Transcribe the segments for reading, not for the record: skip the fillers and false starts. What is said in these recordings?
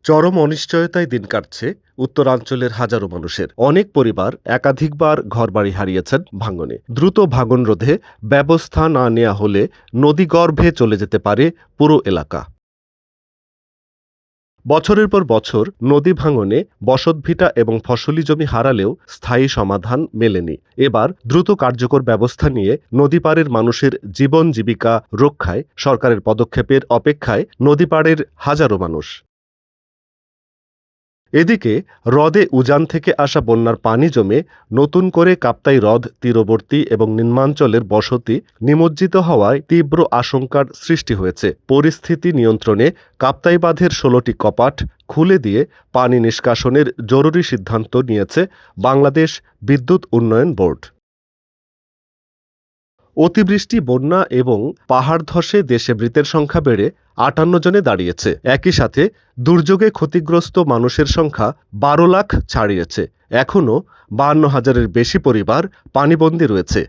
চরম অনিশ্চয়তায় দিন কাটছে উত্তরাঞ্চলের হাজারো মানুষের। অনেক পরিবার একাধিকবার ঘরবাড়ি হারিয়েছেন ভাঙনে। দ্রুত ভাঙন রোধে ব্যবস্থা না নেওয়া হলে নদীগর্ভে চলে যেতে পারে পুরো এলাকা। বছরের পর বছর নদী ভাঙনে বসতভিটা এবং ফসলি জমি হারালেও স্থায়ী সমাধান মেলেনি। এবার দ্রুত কার্যকর ব্যবস্থা নিয়ে নদীপাড়ের মানুষের জীবন জীবিকা রক্ষায় সরকারের পদক্ষেপের অপেক্ষায় নদীপাড়ের হাজারো মানুষ। এদিকে হ্রদে উজান থেকে আসা বন্যার পানি জমে নতুন করে কাপ্তাই হ্রদ তীরবর্তী এবং নিম্নাঞ্চলের বসতি নিমজ্জিত হওয়ায় তীব্র আশঙ্কার সৃষ্টি হয়েছে। পরিস্থিতি নিয়ন্ত্রণে কাপ্তাই বাঁধের ১৬টি কপাট খুলে দিয়ে পানি নিষ্কাশনের জরুরি সিদ্ধান্ত নিয়েছে বাংলাদেশ বিদ্যুৎ উন্নয়ন বোর্ড। অতিবৃষ্টি, বন্যা এবং পাহাড় ধসে দেশে মৃতের সংখ্যা বেড়ে ৫৮ জনে দাঁড়িয়েছে। একই সাথে দুর্যোগে ক্ষতিগ্রস্ত মানুষের সংখ্যা ১২ লাখ ছাড়িয়েছে। এখনও ৫২,০০০-এর বেশি পরিবার পানিবন্দী রয়েছে।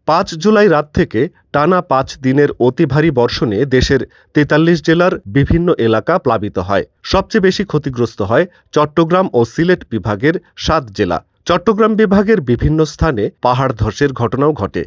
৫ জুলাই রাত থেকে টানা ৫ দিনের অতি ভারী বর্ষণে দেশের ৪৩ জেলার বিভিন্ন এলাকা প্লাবিত হয়। সবচেয়ে বেশি ক্ষতিগ্রস্ত হয় চট্টগ্রাম ও সিলেট বিভাগের ৭ জেলা। চট্টগ্রাম বিভাগের বিভিন্ন স্থানে পাহাড় ধসের ঘটনাও ঘটে।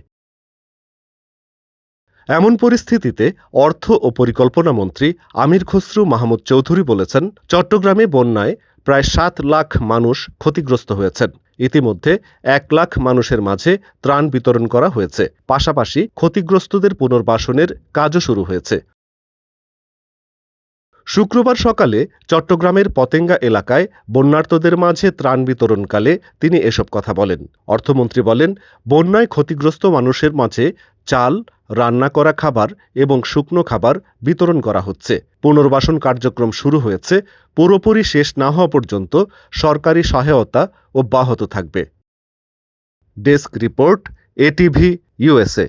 এমন পরিস্থিতিতে অর্থ ও পরিকল্পনা মন্ত্রী আমির খসরু মাহমুদ চৌধুরী বলেছেন, চট্টগ্রামে বন্যায় প্রায় ৭ লাখ মানুষ ক্ষতিগ্রস্ত হয়েছেন। ইতিমধ্যে ১ লাখ মানুষের মাঝে ত্রাণ বিতরণ করা হয়েছে। পাশাপাশি ক্ষতিগ্রস্তদের পুনর্বাসনের কাজও শুরু হয়েছে। শুক্রবার সকালে চট্টগ্রামের পতেঙ্গা এলাকায় বন্যার্তদের মাঝে ত্রাণ বিতরণকালে তিনি এসব কথা বলেন। অর্থমন্ত্রী বলেন, বন্যায় ক্ষতিগ্রস্ত মানুষের মাঝে চাল, রান্না করা খাবার এবং শুকনো খাবার বিতরণ করা হচ্ছে। পুনর্বাসন কার্যক্রম শুরু হয়েছে। পুরোপুরি শেষ না হওয়া পর্যন্ত সরকারি সহায়তা অব্যাহত থাকবে। Desk report, ATV, USA.